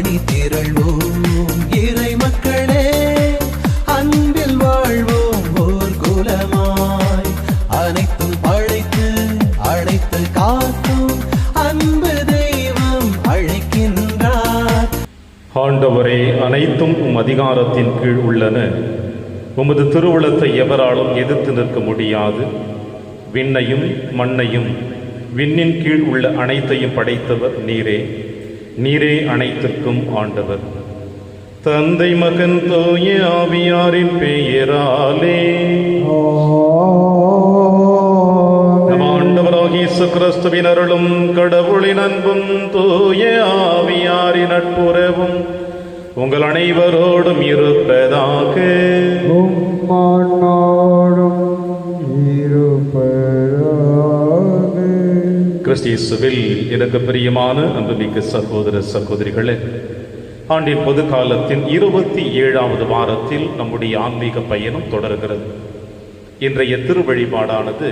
அணி திரள்வோம் இறை மக்களே, அன்பில் வாழ்வோம் ஓர் குலமாய். அனைத்தும் படைத்து அழைத்து காக்கும் அன்பு தெய்வம் அழைக்கின்றார். ஆண்டவரே, அனைத்தும் உம் அதிகாரத்தின் கீழ் உள்ளன. உமது திருவுளத்தை எவராலும் எதிர்த்து நிற்க முடியாது. விண்ணையும் மண்ணையும் விண்ணின் கீழ் உள்ள அனைத்தையும் படைத்தவர் நீரே. நீரே அனைத்திற்கும் ஆண்டவர். தந்தை, மகன், தூய ஆவியாரின் பெயராலே நம் ஆண்டவராகிய இயேசு கிறிஸ்துவின் அருளும் கடவுளின் அன்பும் தூய ஆவியாரின் நட்புறவும் உங்கள் அனைவரோடும் இருப்பதாக. கிறிஸ்துவில் எனக்கு பிரியமான அன்புமிக்க சகோதர சகோதரிகளே, ஆண்டின் பொது காலத்தின் 27வது வாரத்தில் நம்முடைய ஆன்மீக பயணம் தொடர்கிறது. இன்றைய திருவழிபாடானது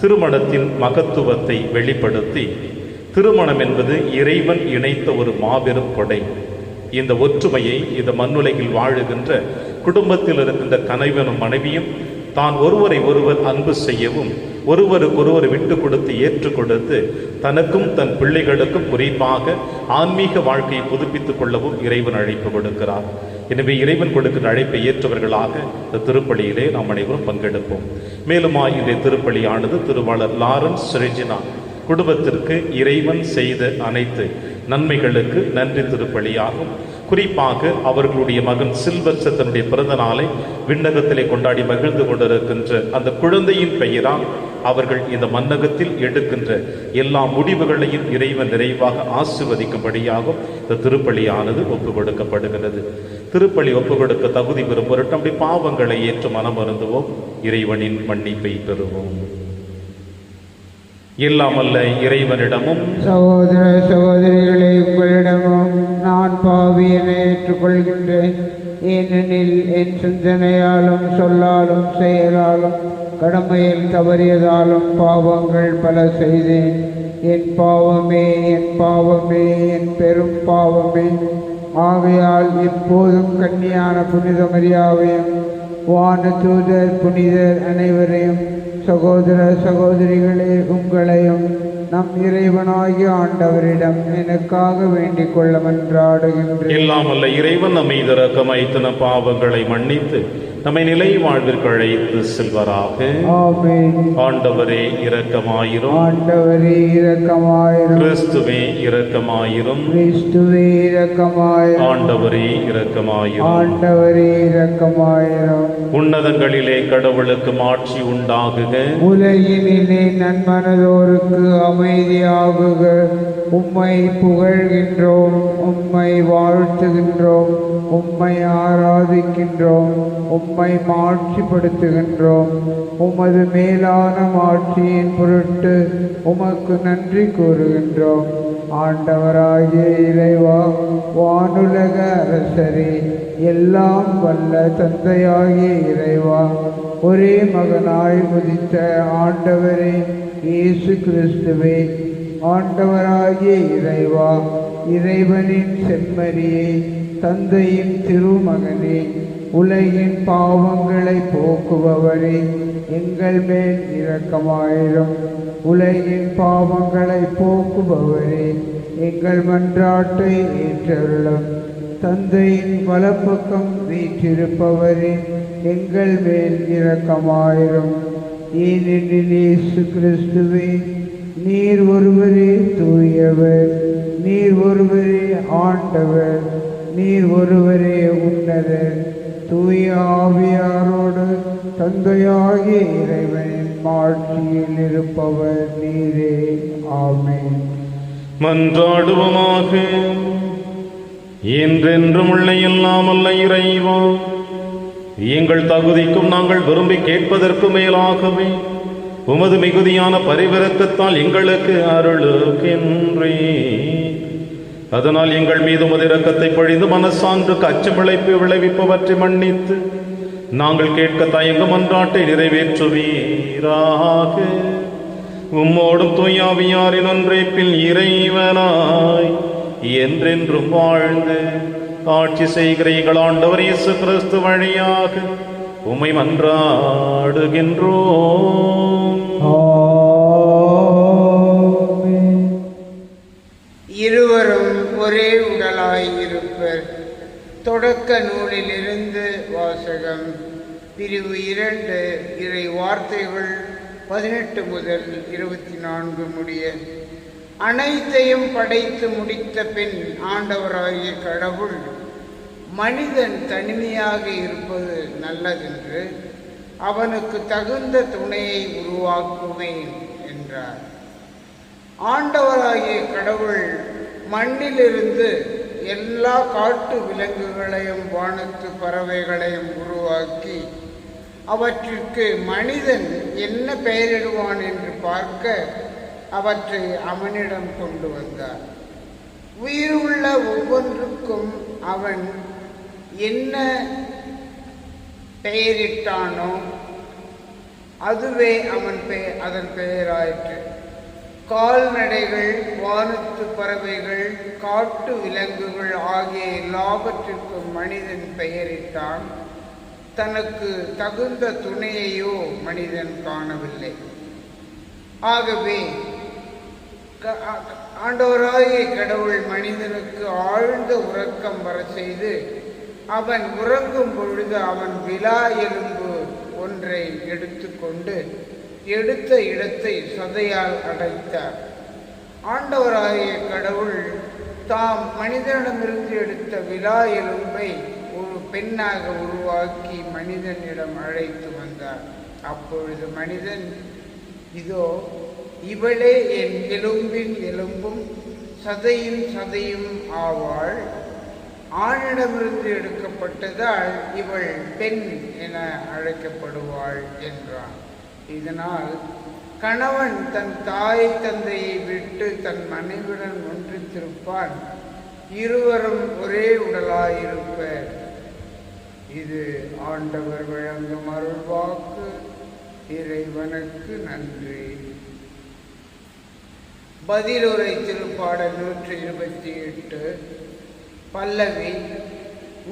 திருமணத்தின் மகத்துவத்தை வெளிப்படுத்தி, திருமணம் என்பது இறைவன் இணைத்த ஒரு மாபெரும் கொடை. இந்த ஒற்றுமையை இந்த மண்ணுலகில் வாழுகின்ற குடும்பத்தில் இருக்கின்ற கணவனும் மனைவியும் தான் ஒருவரை ஒருவர் அன்பு செய்யவும், ஒருவருக்கொருவர் விட்டு கொடுத்து ஏற்றுக் கொடுத்து, தனக்கும் தன் பிள்ளைகளுக்கும் குறிப்பாக ஆன்மீக வாழ்க்கையை புதுப்பித்துக் கொள்ளவும் இறைவன் அழைப்பு கொடுக்கிறார். எனவே இறைவன் கொடுக்கிற அழைப்பை ஏற்றவர்களாக இந்த திருப்பலியிலே நாம் அனைவரும் பங்கெடுப்போம். மேலும் இந்த திருப்பலியானது திருவாளர் லாரன்ஸ் ரெஜினா குடும்பத்திற்கு இறைவன் செய்த அனைத்து நன்மைகளுக்கு நன்றி திருப்பலியாகும். குறிப்பாக அவர்களுடைய மகன் சில்வஸ்டர் தன்னுடைய பிறந்த நாளை விண்ணகத்திலே கொண்டாடி மகிழ்ந்து கொண்டிருக்கின்ற அந்த குழந்தையின் பெயரால் அவர்கள் இந்த மன்னகத்தில் எடுக்கின்ற எல்லா முடிவுகளையும் இறைவன் நிறைவாக ஆசிர்வதிக்கும்படியாகும் இந்த திருப்பலியானது ஒப்புக் கொடுக்கப்படுகிறது. திருப்பலி ஒப்புக் கொடுக்க தகுதி பெறும் பொருட்டு நம்முடைய பாவங்களை ஏற்று மனம் அருந்துவோம், இறைவனின் மன்னிப்பை பெறுவோம். எல்லாமல்ல இறைவனிடமும் சகோதர சகோதரிகளை உங்களிடமும் நான் பாவியனை ஏற்றுக்கொள்கின்றேன். ஏனெனில் என் சிந்தனையாலும் சொல்லாலும் செயலாலும் கடமையில் தவறியதாலும் பாவங்கள் பல செய்தேன். என் பாவமே, என் பாவமே, என் பெரும் பாவமே. ஆகையால் எப்போதும் கன்னியான புனித மரியாவையும் வான தூதர் புனிதர் அனைவரையும் சகோதர சகோதரிகளே உங்களையும் நம் இறைவனாகிய ஆண்டவரிடம் எனக்காக வேண்டிக் கொள்ள மன்றாடுகின்றேன். எல்லாம் அல்ல இறைவன் நம்மை இரக்கமாய்த்து நம் பாவங்களை மன்னித்து நம்மை நிலை வாழ்விற்கு அழைத்து செல்வராக. ஆமென். ஆண்டவரே இரக்கமாயிரும். ஆண்டவரே இரக்கமாயிரும். கிறிஸ்துவே இரக்கமாயிரும். கிறிஸ்துவே இரக்கமாயிரும். ஆண்டவரே இரக்கமாயிரும். ஆண்டவரே இரக்கமாயிரும். உன்னதங்களிலே கடவுளுக்கு மாட்சி உண்டாகுக. உலகினிலே நன்மனதோருக்கு அமைதியாகுக. உம்மை புகழ்கின்றோம், உம்மை வாழ்த்துகின்றோம், உம்மை ஆராதிக்கின்றோம், உம்மை மாட்சிப்படுத்துகின்றோம். உமது மேலான மாட்சியின் பொருட்டு உமக்கு நன்றி கூறுகின்றோம். ஆண்டவராகிய இறைவா, வானுலக அரசரே, எல்லாம் வல்ல தந்தையாகிய இறைவா, ஒரே மகனாய் உதித்த ஆண்டவரே இயேசு கிறிஸ்துவே, ஆண்டவராகிய இறைவா, இறைவனின் செம்மறியே, தந்தையின் திருமகனே, உலகின் பாவங்களை போக்குபவரே, எங்கள் மேல் இரக்கமாயிரும். உலகின் பாவங்களை போக்குபவரே, எங்கள் மன்றாட்டை ஏற்றருளும். தந்தையின் வலப்பக்கம் வீற்றிருப்பவரே, எங்கள் மேல் இரக்கமாயிரும். ஏனெனில் இயேசு கிறிஸ்துவே, நீர் ஒருவரே தூயவர், நீர் ஒருவரே ஆண்டவர், நீர் ஒருவரே உன்னதர். தூய ஆவியாரோடு தந்தையாகிய இறைவனின் மாட்சியில் இருப்பவர் நீரே. ஆமென். மன்றாடுவோமாக. என்றென்றும் உள்ள எல்லாமல்ல இறைவா, எங்கள் தகுதிக்கும் நாங்கள் விரும்பி கேட்பதற்கு மேலாகவே உமது மிகுதியான பரிவிரக்கத்தால் எங்களுக்கு அருளுகின்றே. அதனால் எங்கள் மீது உமது இரக்கத்தை பொழிந்து மனசான்றுக்கு அச்சமிழைப்பு விளைவிப்பவற்றை மன்னித்து நாங்கள் கேட்க தயங்கும் மன்றாட்டை நிறைவேற்றுவீராக. உம்மோடும் தூயாவியாரின் ஒன்றைப்பில் இறைவனாய் என்றென்றும் வாழ்ந்து ஆட்சி செய்கிற எங்கள் ஆண்டவர் இயேசு கிறிஸ்து வழியாக உம்மை மன்றாடுகின்றோம். இருவரும் ஒரே உடலாயிருப்பர். தொடக்க நூலிலிருந்து வாசகம். பிரிவு 2 இறை வார்த்தைகள் 18 முதல் 24 முடிய. அனைத்தையும் படைத்து முடித்த பின் ஆண்டவராகிய கடவுள் மனிதன் தனிமையாக இருப்பது நல்லதென்று அவனுக்கு தகுந்த துணையை உருவாக்குவேன் என்றார். ஆண்டவராகிய கடவுள் மண்ணிலிருந்து எல்லா காட்டு விலங்குகளையும் வானத்து பறவைகளையும் உருவாக்கி அவற்றிற்கு மனிதன் என்ன பெயரிடுவான் என்று பார்க்க அவற்றை அவனிடம் கொண்டு வந்தார். உயிருள்ள ஒவ்வொன்றுக்கும் அவன் என்ன பெயரிட்டானோ அதுவே அதன் பெயராயிற்று. கால்நடைகள், வானத்து பறவைகள், காட்டு விலங்குகள் ஆகிய எல்லாவற்றிற்கும் மனிதன் பெயரிட்டான். தனக்கு தகுந்த துணையையோ மனிதன் காணவில்லை. ஆகவே ஆண்டவராகிய கடவுள் மனிதனுக்கு ஆழ்ந்த உறக்கம் வர செய்து அவன் உறங்கும் பொழுது அவன் விலா எலும்பு ஒன்றை எடுத்துக்கொண்டு எடுத்த இடத்தை சதையால் அடைத்தார். ஆண்டவராகிய கடவுள் தாம் மனிதனிடமிருந்து எடுத்த விலா எலும்பை ஒரு பெண்ணாக உருவாக்கி மனிதனிடம் அழைத்து வந்தார். அப்பொழுது மனிதன், இதோ இவளே என் எலும்பின் எலும்பும் சதையின் சதையும் ஆவாள். ஆணிடமிருந்து எடுக்கப்பட்டதால் இவள் பெண் என அழைக்கப்படுவாள் என்றான். இதனால் கணவன் தன் தாய் தந்தையை விட்டு தன் மனைவியுடன் ஒன்றித்திருப்பான். இருவரும் ஒரே உடலாயிருப்பர். இது ஆண்டவர் வழங்கும் அருள்வாக்கு. இறைவனுக்கு நன்றி. பதிலுரை திருப்பாடல் 128. பல்லவி.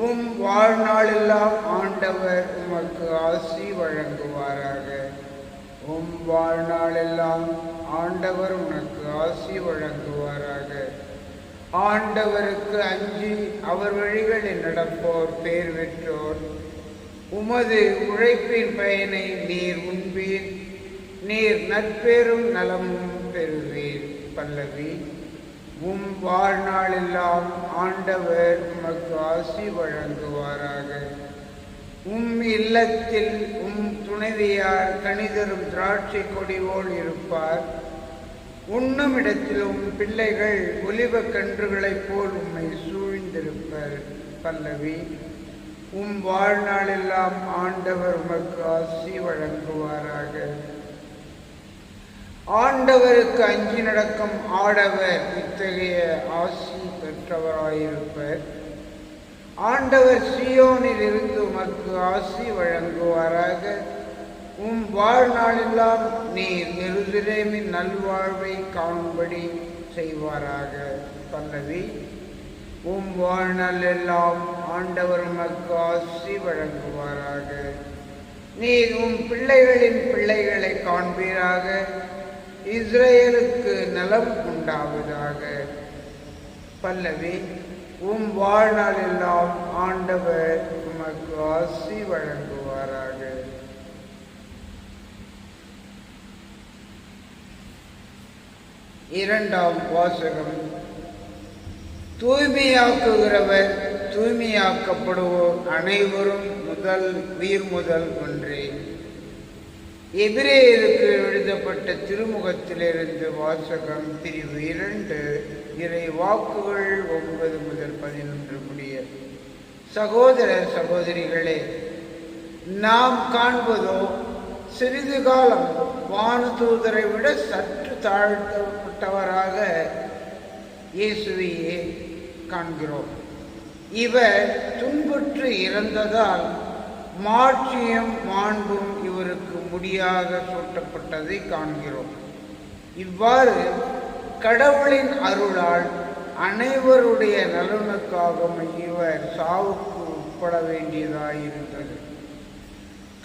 உம் வாழ்நாளெல்லாம் ஆண்டவர் உமக்கு ஆசி வழங்குவாராக. உம் வாழ்நாளெல்லாம் ஆண்டவர் உனக்கு ஆசி வழங்குவாராக. ஆண்டவருக்கு அஞ்சி அவர் வழிகளில் நடப்போர் பேர் பெற்றோர். உமது உழைப்பின் பயனை நீர் உண்பீர். நீர் நற்பேரும் நலமும் பெறுவீர். பல்லவி. உம் வாழ்நாளெல்லாம் ஆண்டவர் உமக்கு ஆசி வழங்குவாராக. உம் இல்லத்தில் உம் துணைவியார் கனிதரும் திராட்சை கொடி போல் இருப்பார். உண்ணும் இடத்திலும் பிள்ளைகள் ஒலிவ கன்றுகளைப் போல் உம்மை சூழ்ந்திருப்பர். பல்லவி. உம் வாழ்நாளெல்லாம் ஆண்டவர் உமக்கு ஆசி வழங்குவாராக. ஆண்டவருக்கு அஞ்சி நடக்கும் ஆடவர் இத்தகைய ஆசி பெற்றவராயிருப்பர். ஆண்டவர் சீயோனில் இருந்து உமக்கு ஆசி வழங்குவாராக. உம் வாழ்நாளெல்லாம் நீர் எருசலேமின் நல்வாழ்வை காணும்படி செய்வாராக. பல்லவி. உம் வாழ்நாளெல்லாம் ஆண்டவர் உமக்கு ஆசி வழங்குவாராக. நீர் உம் பிள்ளைகளின் பிள்ளைகளை காண்பீராக. இஸ்ரேலுக்கு நலம் உண்டாவதாக. பல்லவி. உம் வாழ்நாளெல்லாம் ஆண்டவர் உமக்கு ஆசி வழங்குவாராக. இரண்டாம் வாசகம். தூய்மையாக்குகிறவர் தூய்மையாக்கப்படுவோர் அனைவரும் உயிர் முதல் ஒன்றே. எபிரேயருக்கு எழுதப்பட்ட திருமுகத்திலிருந்து வாசகம். பிரிவு 2 இறை வாக்குகள் 9 முதல் 11 முடிய. சகோதர சகோதரிகளே, நாம் காண்பதோ சிறிது காலம் வானதூதரை விட சற்று தாழ்த்தப்பட்டவராக இயேசுவையே காண்கிறோம். இவர் துன்புற்று இறந்ததால் மாட்சியும் மாண்பும் இவருக்கு முடியாக சூட்டப்பட்டதை காண்கிறோம். இவ்வாறு கடவுளின் அருளால் அனைவருடைய நலனுக்காகவும் இவர் சாவுக்கு உட்பட வேண்டியதாயிருந்தது.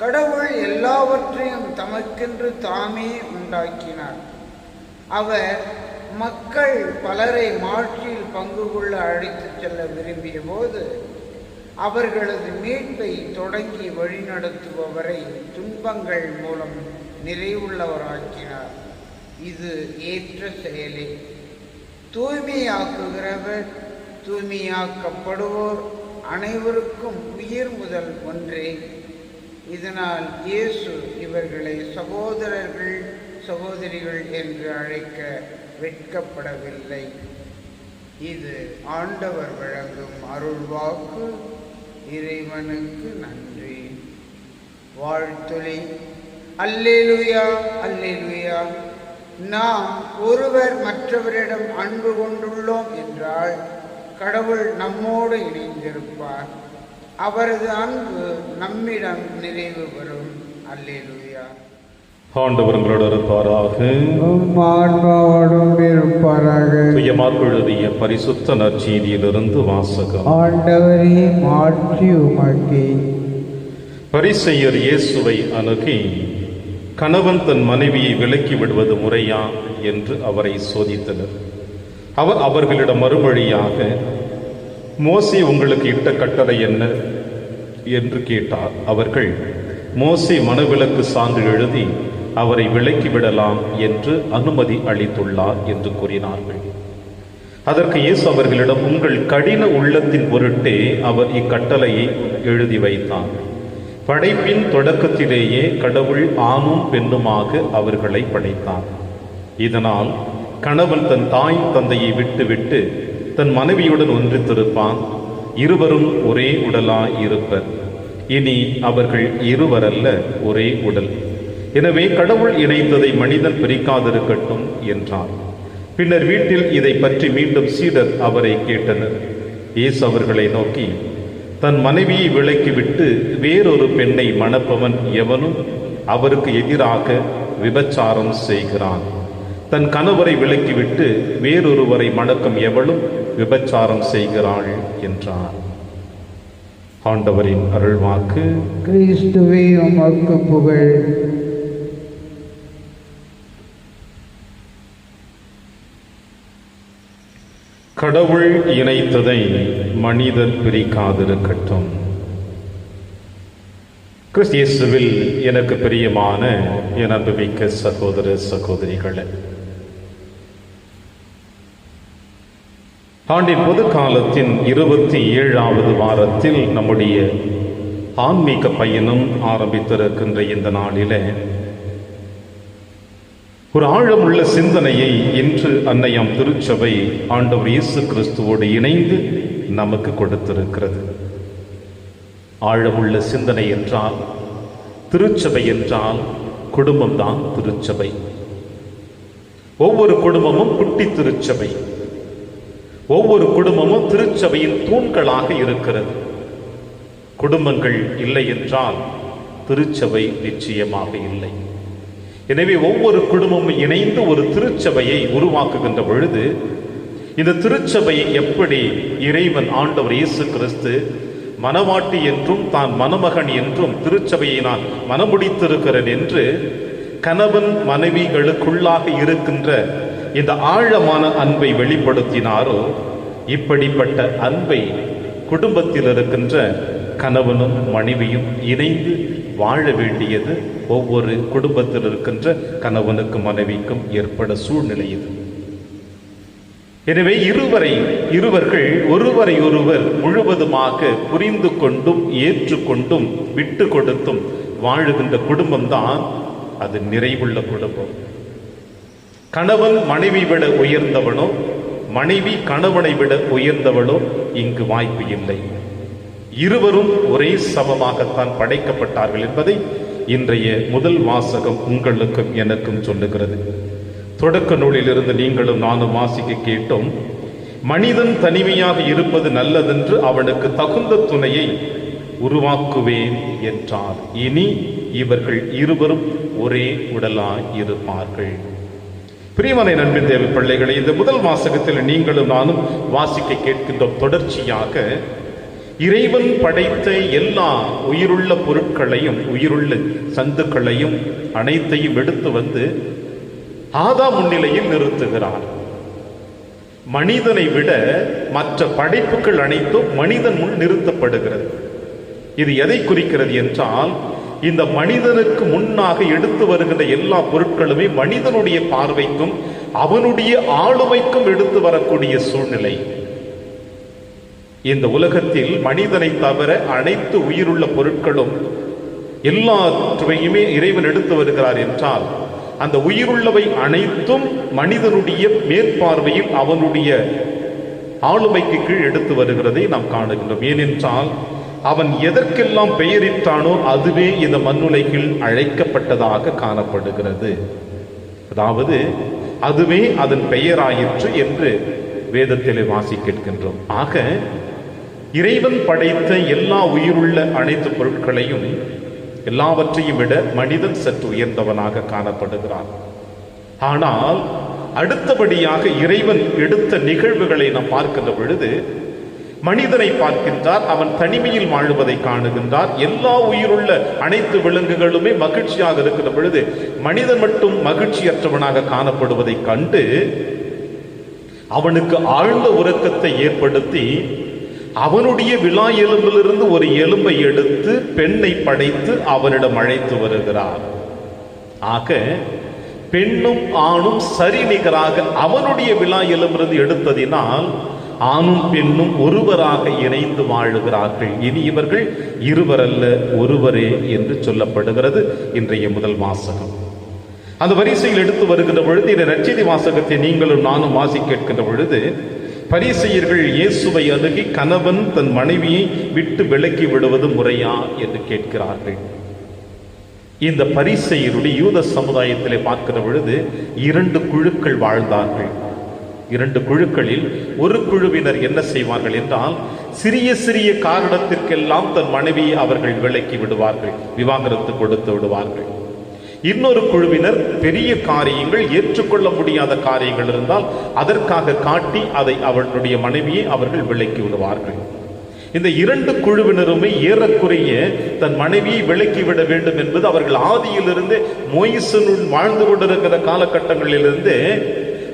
கடவுள் எல்லாவற்றையும் தமக்கென்று தாமே உண்டாக்கினார். அவர் மக்கள் பலரை மாட்சியில் பங்கு கொள்ள அழைத்துச் செல்ல விரும்பிய போது அவர்களது மீட்பை தொடங்கி வழிநடத்துபவரை துன்பங்கள் மூலம் நிறைவுள்ளவராக்கினார். இது ஏற்ற செயலே. தூய்மையாக்குகிறவர் தூய்மையாக்கப்படுவோர் அனைவருக்கும் உயிர் முதல் ஒன்றே. இதனால் இயேசு இவர்களை சகோதரர்கள் சகோதரிகள் என்று அழைக்க வெட்கப்படவில்லை. இது ஆண்டவர் வழங்கும் அருள்வாக்கு. இறைவனுக்கு நன்றி. வாழ்த்துளி. அல்லேலூயா, அல்லேலூயா. நாம் ஒருவர் மற்றவரிடம் அன்பு கொண்டுள்ளோம் என்றால் கடவுள் நம்மோடு இணைந்திருப்பார். அவரது அன்பு நம்மிடம் நிறைவு பெறும். அல்லேலூயா. ஆண்டவர் உங்களோடு இருப்பாராக. ஆன்மாவோடும் இருப்பாராக. துயமார்க்கு எழுதிய பரிசுத்த நற்செய்தியிலிருந்து வாசகம். ஆண்டவரே மாற்றி உமக்கே. பரிசேயர் இயேசுவை அணுகி, கணவன் தன் மனைவியை விலக்கி விடுவது முறையா என்று அவரை சோதித்தனர். அவர் அவர்களிடம் மறுமொழியாக, மோசே உங்களுக்கு இட்ட கட்டளை என்ன என்று கேட்டார். அவர்கள், மோசே மனவிலக்கு சான்று எழுதி அவரை விலக்கி விடலாம் என்று அனுமதி அளித்துள்ளார் என்று கூறினார்கள். அதற்கு இயேசு அவர்களிடம், உங்கள் கடின உள்ளத்தின் பொருட்டே அவர் இக்கட்டளையை எழுதி வைத்தார். படைப்பின் தொடக்கத்திலேயே கடவுள் ஆணும் பெண்ணுமாக அவர்களை படைத்தார். இதனால் கணவன் தன் தாய் தந்தையை விட்டுவிட்டு தன் மனைவியுடன் ஒன்றித்திருப்பான். இருவரும் ஒரே உடலாய் இருப்பர். இனி அவர்கள் இருவரல்ல, ஒரே உடல். எனவே கடவுள் இணைத்ததை மனிதன் பிரிக்காதிருக்கட்டும் என்றார். பின்னர் வீட்டில் இதை பற்றி மீண்டும் சீடர் அவரை கேட்டனர். இயேசு அவர்களை நோக்கி, தன் மனைவியை விலக்கிவிட்டு வேறொரு பெண்ணை மணப்பவன் எவனும் அவருக்கு எதிராக விபச்சாரம் செய்கிறான். தன் கணவரை விலக்கிவிட்டு வேறொருவரை மணக்கும் எவளும் விபச்சாரம் செய்கிறாள் என்றார். ஆண்டவரின் அருள்வாக்கு. கிறிஸ்துவே உமக்கு புகழ். கடவுள் இணைத்ததை மனிதன் பிரிக்காதிருக்கட்டும். கிறிஸ்து இயேசுவில் எனக்கு பிரியமான என் அன்புமிக்க சகோதர சகோதரிகளே, ஆண்டின் பொது காலத்தின் 27வது வாரத்தில் நம்முடைய ஆன்மீக பயணம் ஆரம்பித்திருக்கின்ற இந்த நாளிலே ஒரு ஆழமுள்ள சிந்தனையை இன்று அன்னையாம் திருச்சபை ஆண்டவர் இயேசு கிறிஸ்துவோடு இணைந்து நமக்கு கொடுத்திருக்கிறது. ஆழமுள்ள சிந்தனை என்றால், திருச்சபை என்றால் குடும்பம்தான் திருச்சபை. ஒவ்வொரு குடும்பமும் குட்டி திருச்சபை. ஒவ்வொரு குடும்பமும் திருச்சபையின் தூண்களாக இருக்கிறது. குடும்பங்கள் இல்லை என்றால் திருச்சபை நிச்சயமாக இல்லை. எனவே ஒவ்வொரு குடும்பமும் இணைந்து ஒரு திருச்சபையை உருவாக்குகின்ற பொழுது, இந்த திருச்சபையை எப்படி இறைவன் ஆண்டவர் இயேசு கிறிஸ்து மனவாட்டி என்றும் தான் மணமகன் என்றும் திருச்சபையை நான் மனமுடித்திருக்கிறேன் என்று கணவன் மனைவிகளுக்குள்ளாக இருக்கின்ற இந்த ஆழமான அன்பை வெளிப்படுத்தினாரோ, இப்படிப்பட்ட அன்பை குடும்பத்தில் இருக்கின்ற கணவனும் மனைவியும் இணைந்து வாழ வேண்டியது ஒவ்வொரு குடும்பத்தில் இருக்கின்ற கணவனுக்கும் மனைவிக்கும் ஏற்பட சூழ்நிலை இது. எனவே இருவர்கள் ஒருவரை ஒருவர் முழுவதுமாக புரிந்து கொண்டும் ஏற்றுக்கொண்டும் விட்டு கொடுத்தும் வாழுகின்ற குடும்பம்தான் அது நிறைவுள்ள குடும்பம். கணவன் மனைவி விட உயர்ந்தவனோ மனைவி கணவனை விட உயர்ந்தவளோ இங்கு வாய்ப்பு இல்லை. இருவரும் ஒரே சமமாகத்தான் படைக்கப்பட்டார்கள் என்பதை இன்றைய முதல் வாசகம் உங்களுக்கும் எனக்கும் சொல்லுகிறது. தொடக்க நூலிலிருந்து நீங்களும் நானும் வாசிக்க கேட்டோம். மனிதன் தனிமையாக இருப்பது நல்லதென்று அவனுக்கு தகுந்த துணையை உருவாக்குவேன் என்றார். இனி இவர்கள் இருவரும் ஒரே உடலாய் இருப்பார்கள். பிரியமான நண்பின் தேவ பிள்ளைகளை, இந்த முதல் வாசகத்தில் நீங்களும் நானும் வாசிக்க கேட்கின்ற தொடர்ச்சியாக இறைவன் படைத்த எல்லா உயிருள்ள பொருட்களையும் உயிருள்ள சந்துக்களையும் அனைத்தையும் எடுத்து வந்து ஆதாம் முன்னிலையில் நிறுத்துகிறார். மனிதனை விட மற்ற படைப்புகள் அனைத்தும் மனிதன் முன் நிறுத்தப்படுகிறது. இது எதை குறிக்கிறது என்றால், இந்த மனிதனுக்கு முன்னாக எடுத்து வருகின்ற எல்லா பொருட்களுமே மனிதனுடைய பார்வைக்கும் அவனுடைய ஆளுமைக்கும் எடுத்து வரக்கூடிய சூழ்நிலை. இந்த உலகத்தில் மனிதனை தவிர அனைத்து உயிருள்ள பொருட்களும் எல்லாற்றையுமே இறைவன் எடுத்து வருகிறார் என்றால், அந்த உயிருள்ளவை அனைத்தும் மனிதனுடைய மேற்பார்வையில் அவனுடைய ஆளுமைக்கு கீழ் எடுத்து வருகிறதை நாம் காணுகின்றோம். ஏனென்றால் அவன் எதற்கெல்லாம் பெயரிட்டானோ அதுவே இந்த மண்ணுலகில் அழைக்கப்பட்டதாக காணப்படுகிறது. அதாவது அதுவே அதன் பெயராயிற்று என்று வேதத்திலே வாசிக்கின்றோம். ஆக இறைவன் படைத்த எல்லா உயிருள்ள அனைத்து பொருட்களையும் எல்லாவற்றையும் விட மனிதன் சற்று உயர்ந்தவனாக காணப்படுகிறான். ஆனால் அடுத்தபடியாக இறைவன் எடுத்த நிகழ்வுகளை நாம் பார்க்கின்ற பொழுது மனிதனை பார்க்கின்றார். அவன் தனிமையில் வாழுவதை காணுகின்றார். எல்லா உயிருள்ள அனைத்து விலங்குகளுமே மகிழ்ச்சியாக இருக்கிற பொழுது மனிதன் மட்டும் மகிழ்ச்சியற்றவனாக காணப்படுவதை கண்டு அவனுக்கு ஆழ்ந்த உறக்கத்தை ஏற்படுத்தி அவனுடைய விலா எலும்பிலிருந்து ஒரு எலும்பை எடுத்து பெண்ணை படைத்து அவனிடம் அழைத்து வருகிறார். ஆக பெண்ணும் ஆணும் சரி நிகராக அவனுடைய விலா எலும்பிலிருந்து எடுத்ததினால் ஆணும் பெண்ணும் ஒருவராக இணைந்து வாழுகிறார்கள். இனி இவர்கள் இருவரல்ல ஒருவரே என்று சொல்லப்படுகிறது இன்றைய முதல் வாசகம். அந்த வரிசையில் எடுத்து வருகின்ற பொழுது இந்த நற்செய்தி வாசகத்தை நீங்களும் நானும் வாசி கேட்கின்ற பொழுது பரிசேயர்கள் இயேசுவை அணுகி கணவன் தன் மனைவியை விட்டு விலக்கி விடுவது முறையா என்று கேட்கிறார்கள். இந்த பரிசேயருடைய யூத சமுதாயத்திலே பார்க்கிற பொழுது 2 குழுக்கள் வாழ்ந்தார்கள். 2 குழுக்களில் ஒரு குழுவினர் என்ன செய்வார்கள் என்றால், சிறிய சிறிய காரணத்திற்கெல்லாம் தன் மனைவியை அவர்கள் விலக்கி விடுவார்கள், விவாகரத்து கொடுத்து விடுவார்கள். இன்னொரு குழுவினர் பெரிய காரியங்கள், ஏற்றுக்கொள்ள முடியாத காரியங்கள் இருந்தால் அதற்காக காட்டி அதை அவர்களுடைய மனைவியை அவர்கள் விலக்கி விடுவார்கள். இந்த 2 குழுவினருமே ஏறக்குறைய தன் மனைவியை விலக்கி விட வேண்டும் என்பது அவர்கள் ஆதியிலிருந்து மோயிசனுடன் வாழ்ந்து கொண்டிருக்கிற காலகட்டங்களிலிருந்து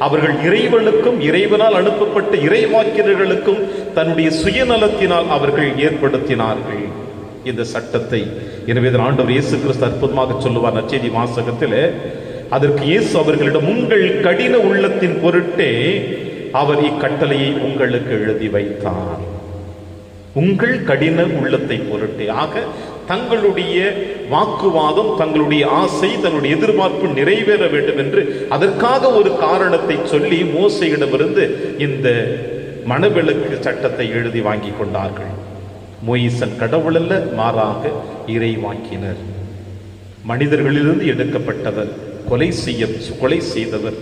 அவர்கள் இறைவனுக்கும் இறைவனால் அனுப்பப்பட்ட இறைவாக்கினர்களுக்கும் தன்னுடைய சுயநலத்தினால் அவர்கள் ஏற்படுத்தினார்கள் இந்த சட்டத்தை. எனவே ஆண்டவர் இயேசு கிறிஸ்து அற்புதமாக சொல்லுவார் நற்செய்தி வாசகத்தில். அதற்கு இயேசு அவர்களிடம், உங்கள் கடின உள்ளத்தின் பொருட்டே அவர் இக்கட்டளையை உங்களுக்கு எழுதி வைத்தார். உங்கள் கடின உள்ளத்தை பொருட்டே. ஆக தங்களுடைய வாக்குவாதம், தங்களுடைய ஆசை, தங்களுடைய எதிர்பார்ப்பு நிறைவேற வேண்டும் என்று அதற்காக ஒரு காரணத்தை சொல்லி மோசையிடமிருந்து இந்த மணவிலக்கு சட்டத்தை எழுதி வாங்கி கொண்டார்கள். மோயிசன் கடவுள் அல்ல, மாறாக இறைவாக்கினர். மனிதர்களிலிருந்து எடுக்கப்பட்டவர், கொலை செய்தவர்,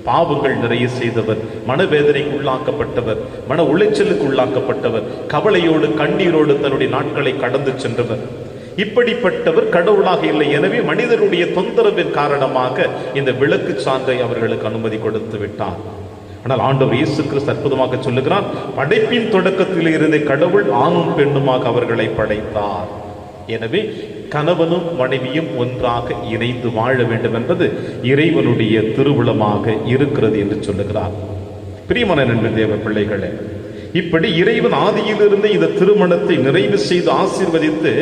பாவங்கள் நிறைய செய்தவர், மனவேதனைக்கு உள்ளாக்கப்பட்டவர், மன உளைச்சலுக்கு உள்ளாக்கப்பட்டவர், கவலையோடு கண்ணீரோடு தன்னுடைய நாட்களை கடந்து சென்றவர். இப்படிப்பட்டவர் கடவுளாக இல்லை. எனவே மனிதனுடைய தொந்தரவின் காரணமாக இந்த விளக்கு சான்றை அவர்களுக்கு அனுமதி கொடுத்து விட்டார். ஆனால் ஆண்டவர் இயேசு கிறிஸ்து அற்புதமாக சொல்லுகிறார், படைப்பின் தொடக்கத்தில் இருந்த கடவுள் ஆணும் பெண்ணுமாக அவர்களை படைத்தார். எனவே கணவனும் மனைவியும் ஒன்றாக இணைந்து வாழ வேண்டும் என்பது இறைவனுடைய திருவுளமாக இருக்கிறது என்று சொல்லுகிறார். பிரியமான நண்பர் தேவ பிள்ளைகளே, இப்படி இறைவன் ஆதியிலிருந்து இந்த திருமணத்தை நிறைவு செய்து ஆசீர்வதித்து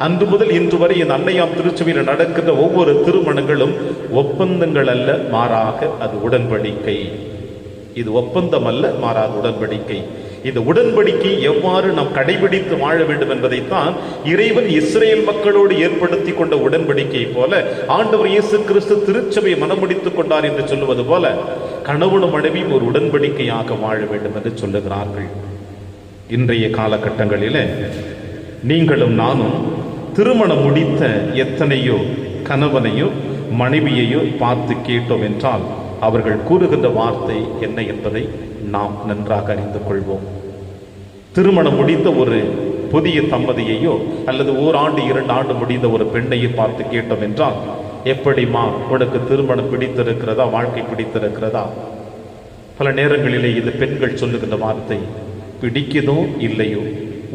அன்று முதல் இன்று வரை இந்த அன்னையாம் திருச்சபையில் நடக்கின்ற ஒவ்வொரு திருமணங்களும் ஒப்பந்தங்கள் அல்ல, மாறாக அது உடன்படிக்கை. இது ஒப்பந்தம் அல்ல, மாறாக உடன்படிக்கை. இந்த உடன்படிக்கை எவ்வாறு நாம் கடைபிடித்து வாழ வேண்டும் என்பதைத்தான் இறைவன் இஸ்ரேல் மக்களோடு ஏற்படுத்தி கொண்ட உடன்படிக்கை போல ஆண்டவர் இயேசு கிறிஸ்து திருச்சபையை மனமுடித்துக் கொண்டார் என்று சொல்லுவது போல கணவனும் மனைவியும் ஒரு உடன்படிக்கையாக வாழ வேண்டும் என்று சொல்லுகிறார்கள். இன்றைய காலகட்டங்களில் நீங்களும் நானும் திருமணம் முடித்த எத்தனையோ கணவனையோ மனைவியையோ பார்த்து கேட்டோம் என்றால் அவர்கள் கூறுகின்ற வார்த்தை என்ன என்பதை நாம் நன்றாக அறிந்து கொள்வோம். திருமணம் முடிந்த ஒரு புதிய தம்பதியையோ அல்லது 1 ஆண்டு 2 ஆண்டு முடிந்த ஒரு பெண்ணையை பார்த்து கேட்டோம் என்றால் எப்படிமா உனக்கு திருமணம் பிடித்திருக்கிறதா, வாழ்க்கை பிடித்திருக்கிறதா? பல நேரங்களிலே இந்த பெண்கள் சொல்லுகின்ற வார்த்தை, பிடிக்குதோ இல்லையோ,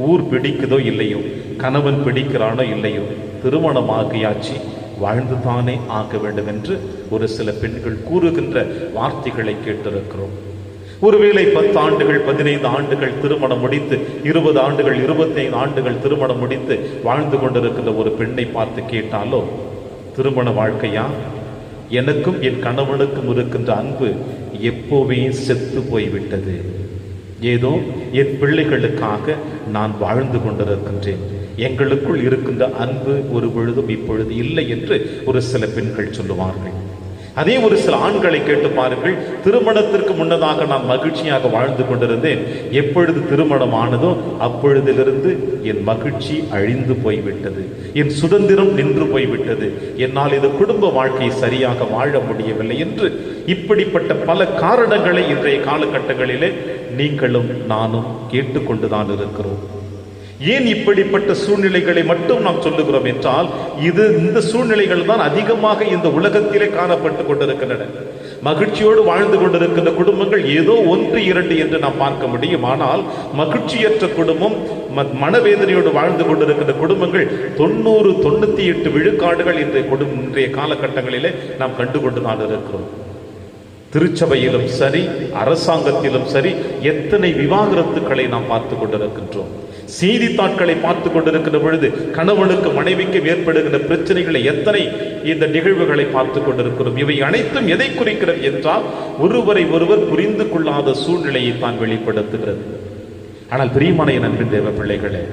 ஊர் பிடிக்குதோ இல்லையோ, கணவன் பிடிக்கிறானோ இல்லையோ, திருமணமாகியாச்சு, வாழ்ந்துதானே ஆக வேண்டும் என்று ஒரு சில பெண்கள் கூறுகின்ற வார்த்தைகளை கேட்டிருக்கிறோம். ஒருவேளை 10 ஆண்டுகள் 15 ஆண்டுகள் திருமணம் முடித்து 20 ஆண்டுகள் 25 ஆண்டுகள் திருமணம் முடித்து வாழ்ந்து கொண்டிருக்கின்ற ஒரு பெண்ணை பார்த்து கேட்டாலோ, திருமண வாழ்க்கையா, எனக்கும் என் கணவனுக்கும் இருக்கின்ற அன்பு எப்போவே செத்து போய்விட்டது, ஏதோ என் பிள்ளைகளுக்காக நான் வாழ்ந்து கொண்டிருக்கின்றேன், எங்களுக்குள் இருக்கின்ற அன்பு ஒரு பொழுதும் இப்பொழுது இல்லை என்று ஒரு சில பெண்கள் சொல்லுவார்கள். அதே ஒரு சில ஆண்களை கேட்டு பாருங்கள், திருமணத்திற்கு முன்னதாக நான் மகிழ்ச்சியாக வாழ்ந்து கொண்டிருந்தேன், எப்பொழுது திருமணம் ஆனதோ அப்பொழுதிலிருந்து என் மகிழ்ச்சி அழிந்து போய்விட்டது, என் சுதந்திரம் நின்று போய்விட்டது, என்னால் இது குடும்ப வாழ்க்கையை சரியாக வாழ முடியவில்லை என்று இப்படிப்பட்ட பல காரணங்களை இன்றைய காலகட்டங்களிலே நீங்களும் நானும் கேட்டுக்கொண்டுதான் இருக்கிறோம். ஏன் இப்படிப்பட்ட சூழ்நிலைகளை மட்டும் நாம் சொல்லுகிறோம் என்றால், இந்த சூழ்நிலைகள் தான் அதிகமாக இந்த உலகத்திலே காணப்பட்டு கொண்டிருக்கின்றன. மகிழ்ச்சியோடு வாழ்ந்து கொண்டிருக்கின்ற குடும்பங்கள் ஏதோ 1, 2 என்று நாம் பார்க்க முடியும். ஆனால் மகிழ்ச்சியற்ற குடும்பம், மனவேதனையோடு வாழ்ந்து கொண்டிருக்கின்ற குடும்பங்கள் 90, 98 விழுக்காடுகள் இன்றைய காலகட்டங்களிலே நாம் கண்டுகொண்டுதான் இருக்கிறோம். திருச்சபையிலும் சரி, அரசாங்கத்திலும் சரி, எத்தனை விவாகரத்துக்களை நாம் பார்த்து கொண்டிருக்கின்றோம். செய்தித்தாட்களை பார்த்து கொண்டிருக்கின்ற பொழுது கணவனுக்கு மனைவிக்கு ஏற்படுகின்ற பிரச்சனைகளை, எத்தனை இந்த நிகழ்வுகளை பார்த்து கொண்டிருக்கிறோம். இவை அனைத்தும் எதை குறிக்கிறது என்றால், ஒருவரை ஒருவர் புரிந்து கொள்ளாத சூழ்நிலையை தான் வெளிப்படுத்துகிறது. ஆனால் பிரியமான என் அன்பின் தேவ பிள்ளைகளே,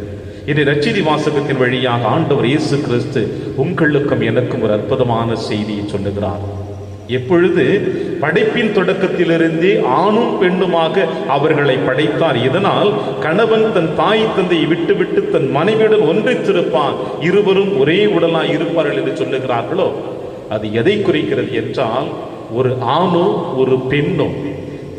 இன்று நற்செய்தி வாசகத்தின் வழியாக ஆண்டவர் இயேசு கிறிஸ்து உங்களுக்கும் எனக்கும் ஒரு அற்புதமான செய்தியை சொல்லுகிறார். எப்பொழுது படைப்பின் தொடக்கத்திலிருந்தே ஆணும் பெண்ணுமாக அவர்களை படைத்தார். இதனால் கணவன் தன் தாய் தந்தையை விட்டுவிட்டு தன் மனைவியுடன் ஒன்றித்திருப்பான், இருவரும் ஒரே உடலாய் இருப்பார்கள் என்று சொல்லுகிறார்களோ, அது எதை குறிக்கிறது என்றால், ஒரு ஆணோ ஒரு பெண்ணோ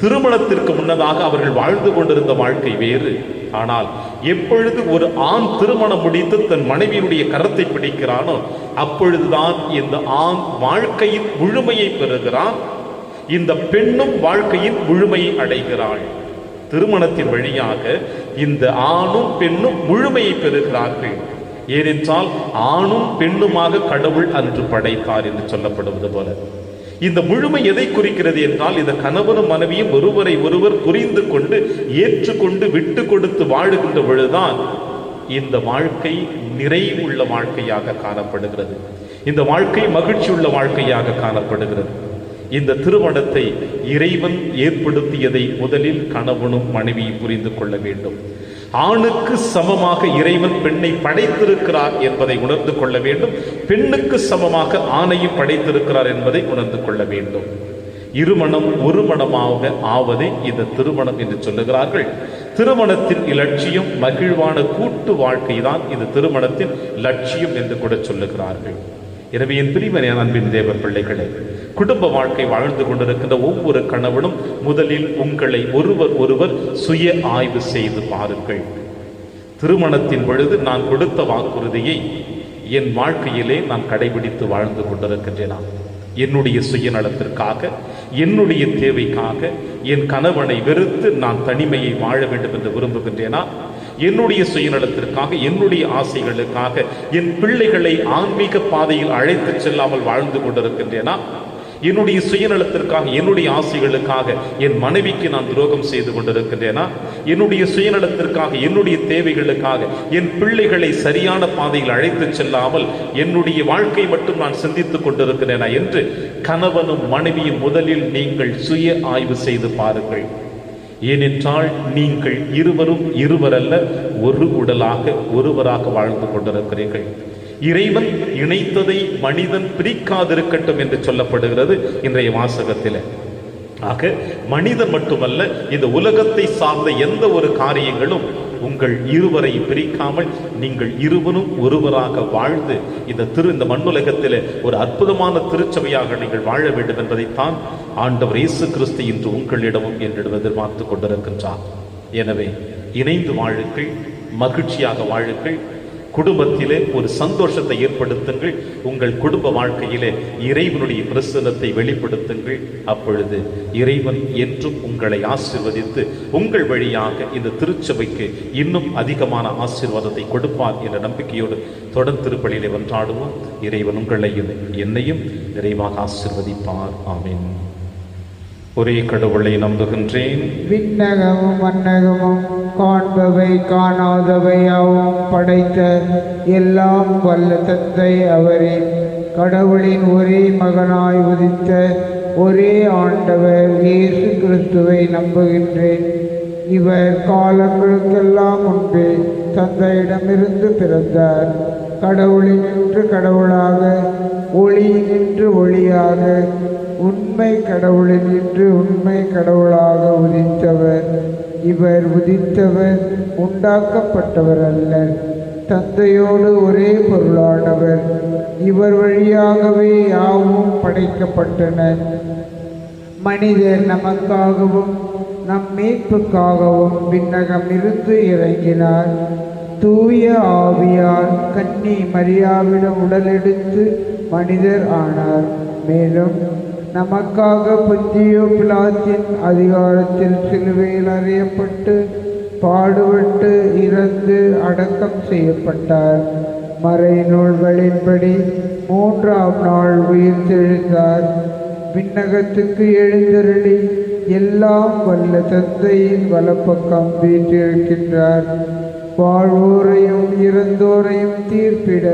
திருமணத்திற்கு முன்னதாக அவர்கள் வாழ்ந்து கொண்டிருந்த வாழ்க்கை வேறு. ஆனால் எப்பொழுது ஒரு ஆண் திருமணம் முடித்து தன் மனைவியினுடைய கரத்தை பிடிக்கிறானோ, அப்பொழுதுதான் இந்த ஆண் வாழ்க்கையின் முழுமையை பெறுகிறான், இந்த பெண்ணும் வாழ்க்கையின் முழுமையை அடைகிறாள். திருமணத்தின் வழியாக இந்த ஆணும் பெண்ணும் முழுமையை பெறுகிறார்கள். ஏனென்றால் ஆணும் பெண்ணுமாக கடவுள் அன்று படைத்தார் என்று சொல்லப்படுவது போல, இந்த முழுமை எதை குறிக்கிறது என்றால், இந்த கணவனும் மனைவியும் ஒருவரை ஒருவர் புரிந்து கொண்டு ஏற்றுக்கொண்டு விட்டு கொடுத்து வாழுகின்ற பொழுதுதான் இந்த வாழ்க்கை நிறைவுள்ள வாழ்க்கையாக காணப்படுகிறது, இந்த வாழ்க்கை மகிழ்ச்சி உள்ள வாழ்க்கையாக காணப்படுகிறது. இந்த திருமணத்தை இறைவன் ஏற்படுத்தியதை முதலில் கணவனும் மனைவியும் புரிந்து கொள்ள வேண்டும். ஆணுக்கு சமமாக இறைவன் பெண்ணை படைத்திருக்கிறார் என்பதை உணர்ந்து கொள்ள வேண்டும். பெண்ணுக்கு சமமாக ஆணையும் படைத்திருக்கிறார் என்பதை உணர்ந்து கொள்ள வேண்டும். இருமணம் ஒரு மணமாக ஆவதே இந்த திருமணம் என்று சொல்லுகிறார்கள். திருமணத்தின் இலட்சியம் மகிழ்வான கூட்டு வாழ்க்கை தான் இந்த திருமணத்தின் லட்சியம் என்று கூட சொல்லுகிறார்கள். எனவே என் பிரிவினையான அன்பின் தேவ பிள்ளைகளே, குடும்ப வாழ்க்கை வாழ்ந்து கொண்டிருக்கின்ற ஒவ்வொரு கணவனும் முதலில் உங்களை ஒருவர் சுய ஆய்வு செய்து பாருங்கள். திருமணத்தின் பொழுது நான் கொடுத்த வாக்குறுதியை என் வாழ்க்கையிலே நான் கடைபிடித்து வாழ்ந்து கொண்டிருக்கின்றேனா? என்னுடைய சுயநலத்திற்காக, என்னுடைய தேவைக்காக என் கணவனை வெறுத்து நான் தனிமையை வாழ வேண்டும் என்று விரும்புகின்றேனா? என்னுடைய சுயநலத்திற்காக, என்னுடைய ஆசைகளுக்காக என் பிள்ளைகளை ஆன்மீக பாதையில் அழைத்து செல்லாமல் வாழ்ந்து கொண்டிருக்கின்றேனா? என்னுடைய சுயநலத்திற்காக, என்னுடைய ஆசைகளுக்காக என் மனைவிக்கு நான் துரோகம் செய்து கொண்டிருக்கின்றேனா? என்னுடைய சுயநலத்திற்காக, என்னுடைய தேவைகளுக்காக என் பிள்ளைகளை சரியான பாதையில் அழைத்து செல்லாமல் என்னுடைய வாழ்க்கை மட்டும் நான் சிந்தித்துக் கொண்டிருக்கிறேனா என்று கணவனும் மனைவியும் முதலில் நீங்கள் சுய ஆய்வு செய்து பாருங்கள். ஏனென்றால் நீங்கள் இருவரல்ல, ஒரு உடலாக ஒருவராக வாழ்ந்து கொண்டிருக்கிறீர்கள். இறைவன் இணைத்ததை மனிதன் பிரிக்காதிருக்கட்டும் என்று சொல்லப்படுகிறது இன்றைய வாசகத்தில். ஆக மனிதன் மட்டுமல்ல, இந்த உலகத்தை சார்ந்த எந்த ஒரு காரியங்களும் உங்கள் இருவரை பிரிக்காமல் நீங்கள் இருவரும் ஒருவராக வாழ்ந்து இந்த மண்ணுலகத்தில் ஒரு அற்புதமான திருச்சபையாக நீங்கள் வாழ வேண்டும் என்பதைத்தான் ஆண்டவர் இயேசு கிறிஸ்து இன்று உங்களிடமும் என்னிடம் எதிர்பார்த்து கொண்டிருக்கின்றார். எனவே இணைந்து வாழுங்கள், மகிழ்ச்சியாக வாழுங்கள். குடும்பத்திலே ஒரு சந்தோஷத்தை ஏற்படுத்துங்கள். உங்கள் குடும்ப வாழ்க்கையிலே இறைவனுடைய பிரசன்னத்தை வெளிப்படுத்துங்கள். அப்பொழுது இறைவன் என்றும் உங்களை ஆசீர்வதித்து உங்கள் வழியாக இந்த திருச்சபைக்கு இன்னும் அதிகமான ஆசீர்வாதத்தை கொடுப்பார் என்ற நம்பிக்கையோடு தொடர் திருப்பலியிலே வென்றாடுவோம். இறைவன் உங்களையும் என்னையும் நிறைவாக ஆசீர்வதிப்பார். ஆமென். ஒரே கடவுளை நம்புகின்றேன். விண்ணகமும் மன்னகமும் காண்பவை காணாதவையாவும் படைத்த எல்லாம் வல்ல தந்தை அவரே, கடவுளின் ஒரே மகனாய் உதித்த ஒரே ஆண்டவர் இயேசு கிறிஸ்துவை நம்புகின்றேன். இவர் காலங்களுக்கெல்லாம் முன்பே தந்தையிடமிருந்து பிறந்தார். கடவுளினின்று கடவுளாக, ஒளியினின்று ஒளியாக, உண்மை கடவுளினின்று உண்மை கடவுளாக உதித்தவர். இவர் உதித்தவர், உண்டாக்கப்பட்டவர் அல்ல, தந்தையோடு ஒரே பொருளானவர். இவர் வழியாகவே யாவும் படைக்கப்பட்டன. மனிதர் நமக்காகவும் நம் மீட்புக்காகவும் விண்ணகம் இருந்து இறங்கினார். தூய ஆவியால் கன்னி மரியாவிடம் உடலெடுத்து மனிதர் ஆனார். மேலும் நமக்காக பொந்தியோ பிலாத்தின் அதிகாரத்தில் சிலுவையில் அறையப்பட்டு பாடுபட்டு இறந்து அடக்கம் செய்யப்பட்டார். மறைநூல்களின்படி 3ஆம் நாள் உயிர் தெழுந்தார். விண்ணகத்துக்கு எழுந்தருளி எல்லாம் வல்ல தந்தையின் வலப்பக்கம் வீற்றிருக்கின்றார். வாழ்வோரையும் இறந்தோரையும் தீர்ப்பிட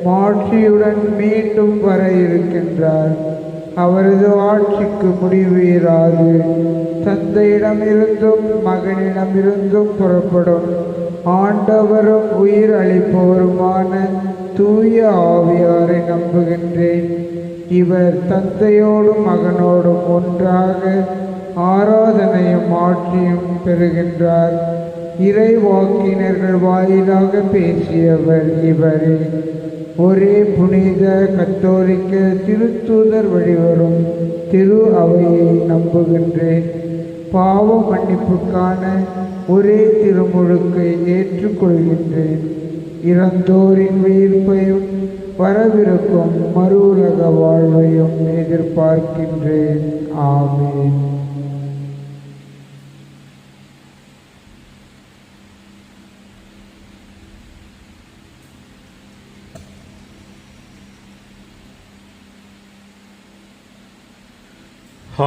மாட்சியுடன் மீண்டும் வர இருக்கின்றார். அவரது ஆட்சிக்கு முடிவு இராது. தந்தையிடமிருந்தும் மகனிடமிருந்தும் புறப்படும் ஆண்டவரும் உயிர் அளிப்பவருமான தூய ஆவியாரை நம்புகின்றேன். இவர் தந்தையோடும் மகனோடும் ஒன்றாக ஆராதனையும் ஆட்சியும் பெறுகின்றார். இறைவாக்கினர்கள் வாயிலாக பேசியவர் இவரே. ஒரே புனித கத்தோலிக்க திருத்தூதர் வழிவரும் திரு அவையை நம்புகின்றேன். பாவ மன்னிப்புக்கான ஒரே திருமுழுக்கை ஏற்றுக்கொள்கின்றேன். இறந்தோரின் உயிர்ப்பையும் வரவிருக்கும் மறு உலக வாழ்வையும் எதிர்பார்க்கின்றேன். ஆமென்.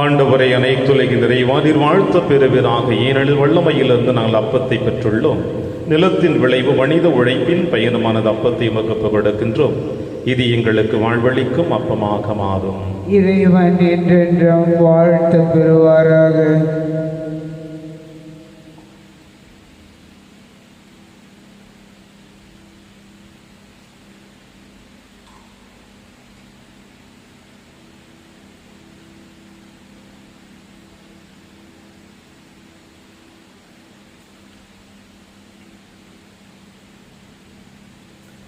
ஆண்டவரை அனைத்துலகின் நிறைவா நீர் வாழ்த்த பெறுவீராக. ஏனெனில் வல்லமையிலிருந்து நாங்கள் அப்பத்தை பெற்றுள்ளோம். நிலத்தின் விளைவு மனித உழைப்பின் பயணமானது அப்பத்தை உமக்கு கொடுக்கின்றோம். இது எங்களுக்கு வாழ்வளிக்கும் அப்பமாக மாறும். இறைவன் என்றென்றும் வாழ்த்த பெறுவாராக.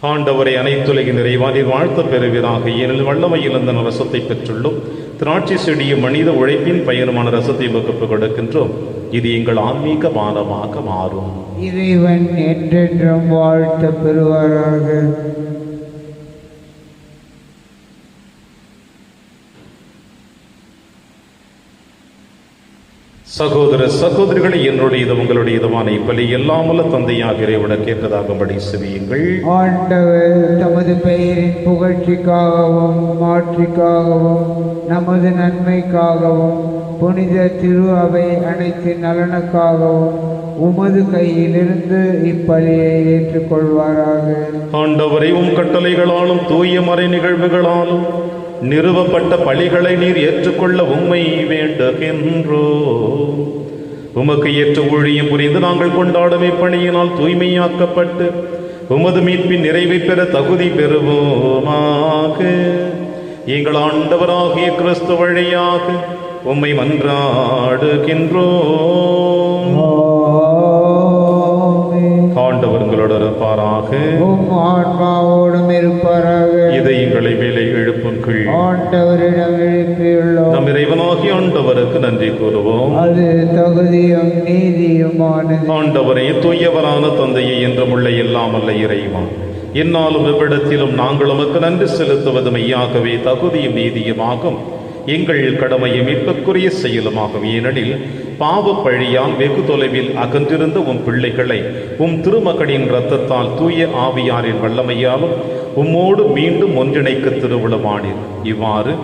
ஆண்டவரை அனைத்துலகின் நிறைவா நீர் வாழ்த்த பெறுவீராக. ஏனெனில் வல்லமையில் அந்த ரசத்தை பெற்றுள்ளோம். திராட்சை செடியும் மனித உழைப்பின் பயனுமான ரசத்தை உமக்கு கொடுக்கின்றோம். இது எங்கள் ஆன்மீக பானமாக மாறும். இறைவன் என்றென்றும் வாழ்த்த பெறுவாராக. சகோதர சகோதரிகளை, என்னுடையது உங்களுடையதுமான இப்பலி எல்லாமல்ல தந்தையாக இறைவன கேட்டதாகும்படி செவியுங்கள். ஆண்டவர் தமது பெயரின் புகழ்ச்சிக்காகவும் மாட்சிக்காகவும் நமது நன்மைக்காகவும் புனித திரு அவை அனைத்து நலனுக்காகவும் உமது கையிலிருந்து இப்பலியை ஏற்றுக்கொள்வாராக. ஆண்டவரை உம் கட்டளைகளாலும் தூய மறை நிகழ்வுகளாலும் நிறுவப்பட்ட பலிகளை நீர் ஏற்றுக்கொள்ள உம்மை வேண்டுகின்றோ. உமக்கு ஏற்ற ஊழியம் புரிந்து நாங்கள் கொண்டாடும் இப்பணியினால் தூய்மையாக்கப்பட்டு உமது மீட்பின் நிறைவை பெற தகுதி பெறுவோமாக. எங்கள் ஆண்டவராகிய கிறிஸ்து வழியாக உம்மை மன்றாடுகின்றோம். ஆண்டவர் உங்களோடு இருப்பாராக. ஆன்மாவோடும் இருப்பாராக. இதை எங்களை மேலே எழுப்புங்கள். ஆண்டவரிடம் எழுப்பியுள்ளோம். நம் இறைவனாகிய ஆண்டவருக்கு நன்றி கூறுவோம். அது தகுதியும் நீதியுமானது. ஆண்டவரே, தூயவரான தந்தையை என்றும் உள்ள எல்லாம் அல்ல இறைவா, என்னாலும் இவ்விடத்திலும் நாங்கள் உமக்கு நன்றி செலுத்துவது மெய்யாகவே தகுதியும் நீதியுமாகும், எங்கள் கடமையும் மீட்புக்குரிய செயலுமாகும். ஏனெனில் பாவ பழியால் வெகு தொலைவில் அகன்றிருந்த உம் பிள்ளைகளை உம் திருமகனின் இரத்தத்தால் தூய ஆவியாரின் வல்லமையாலும் உம்மோடு மீண்டும் ஒன்றிணைக்க திருவுளமானீர். இவ்வாறு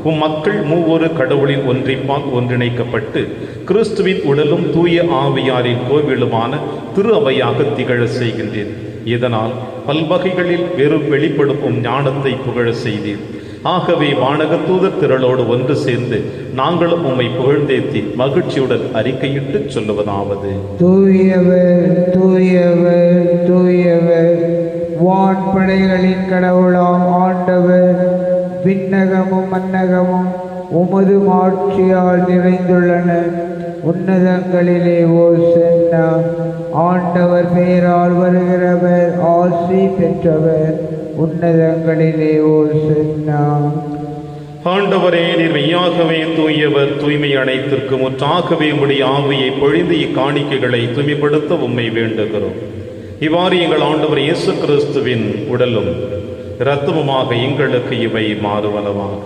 உம் மக்கள் மூவொரு கடவுளின் ஒன்றிப்பால் ஒன்றிணைக்கப்பட்டு கிறிஸ்துவின் உடலும் தூய ஆவியாரின் கோவிலுமான திரு அவையாக திகழ செய்கின்றீர். இதனால் பல்வகைகளில் வெளிப்படும் உம் ஞானத்தை புகழ செய்தீர். ஆகவே வானக தூதர் திரளோடு ஒன்று சேர்ந்து நாங்களும் உம்மை புகழ்ந்தேத்தி மகிழ்ச்சியுடன் அறிக்கையிட்டு சொல்லுவதாவது: தூயவர் தூயவர் தூயவர், வான்படைகளின் கடவுளாம் ஆண்டவர், விண்ணகமும் மன்னகமும் உமது மாட்சியால் நிறைந்துள்ளன. உன்னதங்களிலே ஓசன்னா. ஆண்டவர் பெயரால் வருகிறவர் ஆசி பெற்றவர். உன்னதங்களிலே ஓசன்னா. ஆண்டவரே, நீர் மெய்யாகவே தூயவர், தூய்மை அனைத்திற்கு முற்றாகவே உம்முடைய ஆவியை பொழிந்து இக்காணிக்கைகளை தூய்மைப்படுத்த உம்மை வேண்டுகிறோம். இவ்வாறு எங்கள் ஆண்டவர் இயேசு கிறிஸ்துவின் உடலும் இரத்தமுமாக எங்களுக்கு இவை மாறுவனவாக.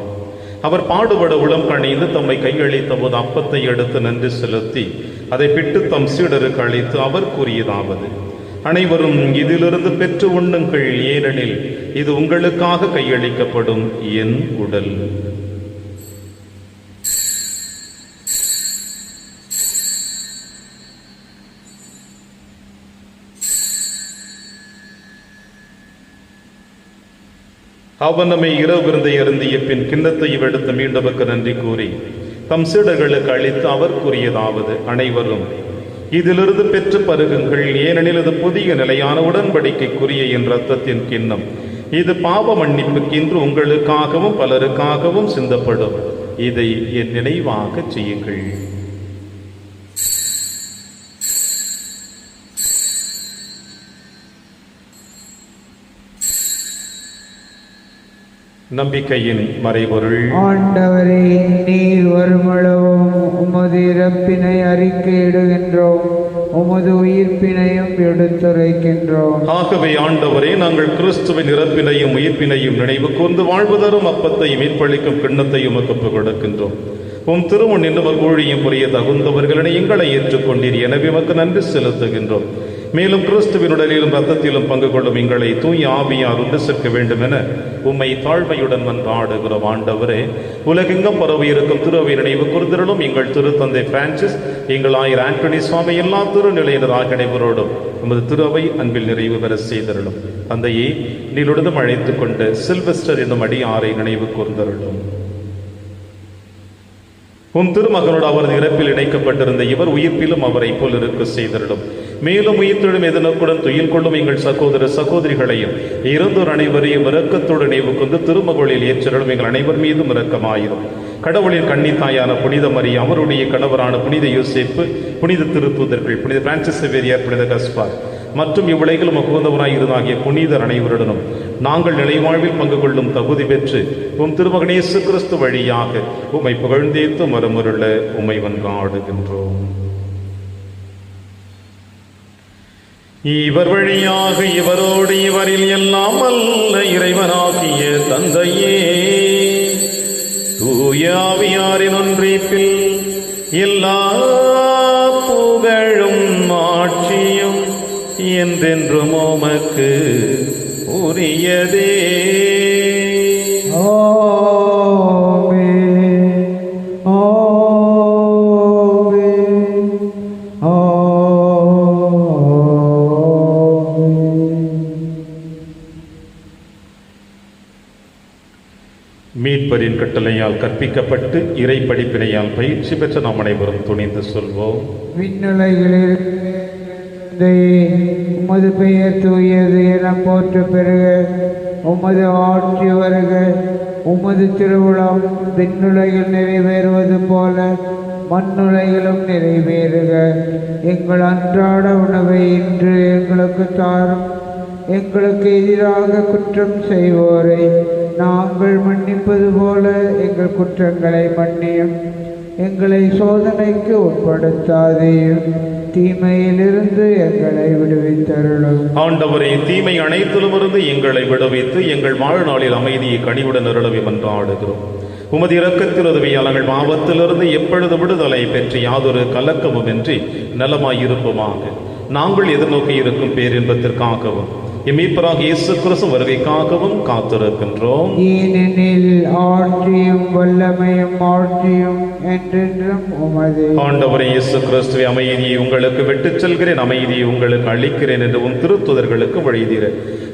அவர் பாடுபட உளம் கணிந்து தம்மை கையளித்த போது அப்பத்தை எடுத்து நன்றி செலுத்தி அதை பிட்டு தம் சீடருக்கு அளித்து அவர் கூறியதாவது: அனைவரும் இதிலிருந்து பெற்று உண்ணுங்கள், ஏனெனில் இது உங்களுக்காக கையளிக்கப்படும் என் உடல். அவனமை இரவு விருந்தை அருந்திய பின் கிண்ணத்தையும் எடுத்து மீண்டவருக்கு நன்றி கூறி தம் சீடர்களுக்கு அளித்து அவர் கூறியதாவது: அனைவரும் இதிலிருந்து பெற்று பருகுங்கள், ஏனெனில் இது புதிய நிலையான உடன்படிக்கைக்குரிய என் இரத்தத்தின் கிண்ணம். இது பாவ மன்னிப்புக்கென்று உங்களுக்காகவும் பலருக்காகவும் சிந்தப்படும். இதை என் நினைவாக செய்யுங்கள். நம்பிக்கையின் மறைபொருள். ஆண்டவரே, நீர் வருமளவும் உமது இறப்பினை அறிக்கையிடுகின்றோம், உமது உயிர்ப்பினையும் எடுத்துரைக்கின்றோம். ஆகவே ஆண்டவரே, நாங்கள் கிறிஸ்துவின் இறப்பினையும் உயிர்ப்பினையும் நினைவு கூர்ந்து வாழ்வு தரும் அப்பத்தையும் மீட்பளிக்கும் கிண்ணத்தையும் உமக்கு கொடுக்கின்றோம். உம் திருமுன் நின்று ஊழியம் புரிய தகுந்தவர்களிடம் எங்களை ஏற்றுக்கொண்டீர். எனவே உமக்கு நன்றி செலுத்துகின்றோம். மேலும் கிறிஸ்துவின் உடலிலும் இரத்தத்திலும் பங்கு கொள்ளும் எங்களை தூய ஆவியார் ஒன்று சேர்க்க வேண்டும் என உம்மை தாழ்மையுடன் மன்றாடுகிறோம். ஆண்டவரே, உலகெங்கும் பரவி இருக்கும் திருவை நினைவு கூர்ந்திரலும் எங்கள் திருத்தந்தை பிரான்சிஸ், எங்கள் ஆயர் ஆண்டனி சுவாமி, எல்லா திருநிலையினராக அனைவரோடும் உமது திருவை அன்பில் நிறைவு பெற செய்தருளும். தந்தையே, நீருடன் அழைத்துக் கொண்டு சில்வெஸ்டர் என்னும் அடியாரை நினைவு கூர்ந்தருளும். உம் திருமகனோடு அவரது இறப்பில் இணைக்கப்பட்டிருந்த இவர் உயிர்ப்பிலும் அவரை போல் இருக்க செய்தருளும். மேலும் உயிர்த்தெழும் எதிர்நோக்குடன் துயில் கொள்ளும் எங்கள் சகோதர சகோதரிகளையும் இறந்தோர் அனைவரையும் இரக்கத்தோடு நினைவு கொண்டு திருமகளில் ஏற்றலும் எங்கள் அனைவர் மீதும் இரக்கமாயிரும். கடவுளின் கன்னித்தாயான புனித மரியா, அவருடைய கணவரான புனித யோசேப்பு, புனித திருத்தூதர்கள், புனித பிரான்சிஸ் சேவியர், புனித கஸ்பார் மற்றும் இவ்வுலகிலும் உகந்தவராய் இருந்தாகிய புனிதர் அனைவருடனும் நாங்கள் நிலைவாழ்வில் பங்கு கொள்ளும் தகுதி பெற்று உம் திருமகன் இயேசு கிறிஸ்து வழியாக உம்மை புகழ்ந்தேத்து மறுமுருள உம்மை வந்தாடுகின்றோம். இவர் வழியாக இவரோடு இவரில் எல்லாம் அல்ல இறைவனாகிய தந்தையே, தூய ஆவியாரின் ஒன்றிப்பில் எல்லா புகழும் ஆட்சியும் என்றென்றும் உமக்கு உரியதே. மீட்பரின் கட்டளையால் கற்பிக்கப்பட்டு இறை படிப்பினையால் பயிற்சி பெற்ற நாம் அனைவரும் துணிந்து சொல்வோம். விண்ணுலகில் உமது பெயர் தூயது என போற்ற பெறுக, உமது ஆட்சி வருக, உமது திருவிழாம் விண்ணுலகில் நிறைவேறுவது போல மண்ணுலகிலும் நிறைவேறுக. எங்கள் அன்றாட உணவை இன்று எங்களுக்கு தாரும். எங்களுக்கு எதிராக குற்றம் செய்வோரை நாங்கள் மன்னிப்பது போல எங்கள் குற்றங்களை மன்னியும். எங்களை சோதனைக்கு உட்படுத்தாதேயும், தீமையிலிருந்து எங்களை விடுவித்தருளும். ஆண்டவரே, தீமை அனைத்திலுமிருந்து எங்களை விடுவித்து எங்கள் வாழ்நாளில் அமைதியை கனிவுடன் அருளவே மன்றாடுகிறோம். உமது இரக்கத்தில் உதவியால் நாங்கள் பாவத்திலிருந்து எப்பொழுது விடுதலை பெற்று யாதொரு கலக்கமுமின்றி நலமாயிருப்போமாக. நாங்கள் எதிர்நோக்கி இருக்கும் பேரின்பத்திற்காகவும் மீட்பராக இயேசு கிறிஸ்து வருகைக்காகவும் காத்திருக்கின்றோம். ஏனெனில் ஆட்சியும் வல்லமையும் ஆட்சியும் என்றென்றும் உமதே. ஆண்டவரே இயேசு கிறிஸ்துவை, அமைதியை உங்களுக்கு விட்டுச் செல்கிறேன், அமைதியை உங்களுக்கு அளிக்கிறேன் என்று உம் திருத்துதர்களுக்கு வழிதீர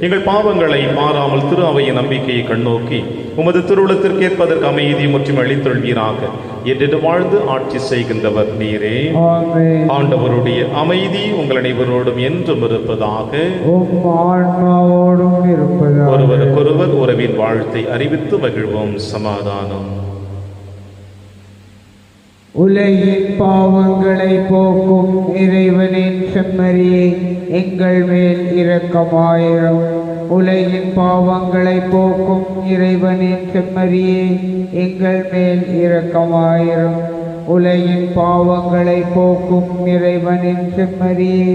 எங்கள் பாவங்களை மாறாமல் திரு அவையின் நம்பிக்கையை கண்ணோக்கி உமது திருவுளத்திற்கு ஏற்பதற்கு அமைதியை முற்றும் அளித்தொள்வீராக. என்று வாழ்ந்து ஆட்சி செய்கின்றவர் நீரே. ஆண்டவருடைய அமைதி உங்கள் அனைவரோடும் என்றும் இருப்பதாக. ஒருவருக்கொருவர் உறவின் வாழ்த்தை அறிவித்து மகிழ்வோம். சமாதானம். உலகின் பாவங்களை போக்கும் இறைவனின் செம்மறியே, எங்கள் மேல் இரக்கமாயிரும். உலகின் பாவங்களை போக்கும் இறைவனின் செம்மறியே, எங்கள் மேல் இரக்கமாயிரும். உலகின் பாவங்களை போக்கும் இறைவனின் செம்மறியே,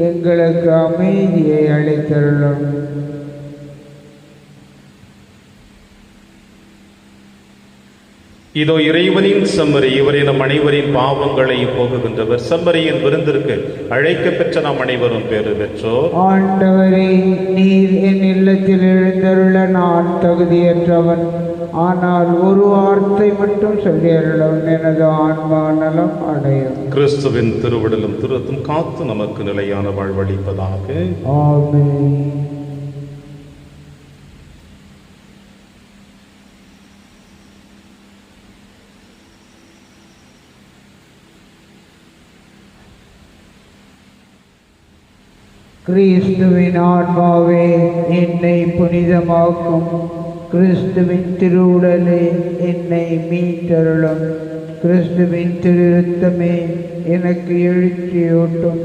எங்களுக்கு அமைதியை அளித்தருளும். இதோ இறைவனின் செம்மறி, இவரை நம் அனைவரின் பாவங்களை போகுகின்றவர். செம்மறியின் விருந்திற்கு அழைக்க பெற்ற நாம் அனைவரும் பேறு பெற்றோர். ஆண்டவரே, நீர் என் இல்லத்தில் எழுந்தருள நான் தகுதியற்றவன். ஆனால் ஒரு வார்த்தை மட்டும் சொல்லியருளும், எனது ஆன்மா நலம் அடையும். கிறிஸ்துவின் திருவிடலும் திருத்தும் காத்து நமக்கு நிலையான வாழ்வளிப்பதாக. ஆமென். கிறிஸ்துவின் ஆன்மாவே, என்னை புனிதமாக்கும். கிறிஸ்துவின் திருவுடலே, என்னை மீட்டருளும். கிறிஸ்துவின் திருத்தமே, எனக்கு எழுச்சியூட்டும்.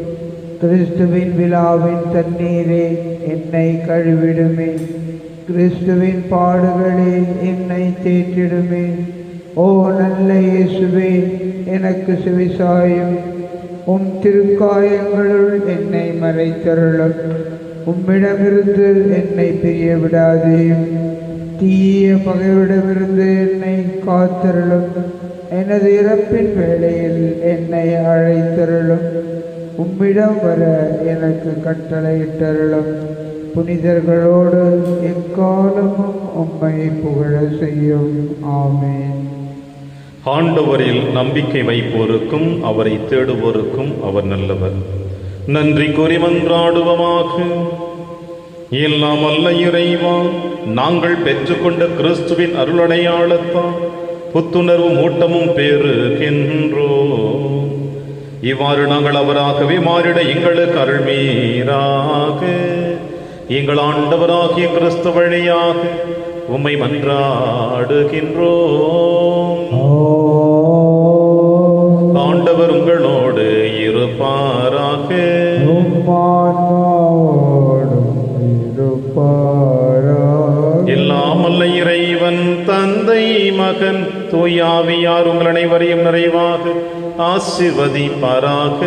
கிறிஸ்துவின் விழாவின் தண்ணீரே, என்னை கழுவிடுமே. கிறிஸ்துவின் பாடுகளில் என்னை தேற்றிடுமே. ஓ நல்ல இயேசுவே, எனக்கு செவிசாயும். உம் திருக்காயங்களுள் என்னை மறைத்தருளும். உம்மிடமிருந்து என்னை பிரிய விடாதேயும். தீய பகைவிடமிருந்து என்னை காத்தருளும். எனது இறப்பின் வேளையில் என்னை அழைத்தருளும். உம்மிடம் வர எனக்கு கட்டளையிட்டருளும். புனிதர்களோடு எக்காலமும் உம்மை புகழ செய்யும். ஆமென். ஆண்டவரில் நம்பிக்கை வைப்போருக்கும் அவரை தேடுவோருக்கும் அவர் நல்லவர். நன்றி கூறி மன்றாடுவமாக. எல்லாம் அல்ல இறைவா, நாங்கள் பெற்றுக்கொண்ட கிறிஸ்துவின் அருளடையாளத்தால் புத்துணர்வும் ஊட்டமும் பெறுகின்றோம். இவ்வாறு நாங்கள் அவராகவே மாறிட எங்களுக்கு அருள்மீராக. எங்கள் ஆண்டவராகிய கிறிஸ்து வழியாக உம்மை மன்றாடுகின்றோம். ஆண்டவர் உங்களோடு இருப்பாராக. எல்லாம் அல்ல இறைவன் தந்தை மகன் தூயாவியார் உங்கள் அனைவரையும் நிறைவாக ஆசீர்வதிப்பாராக.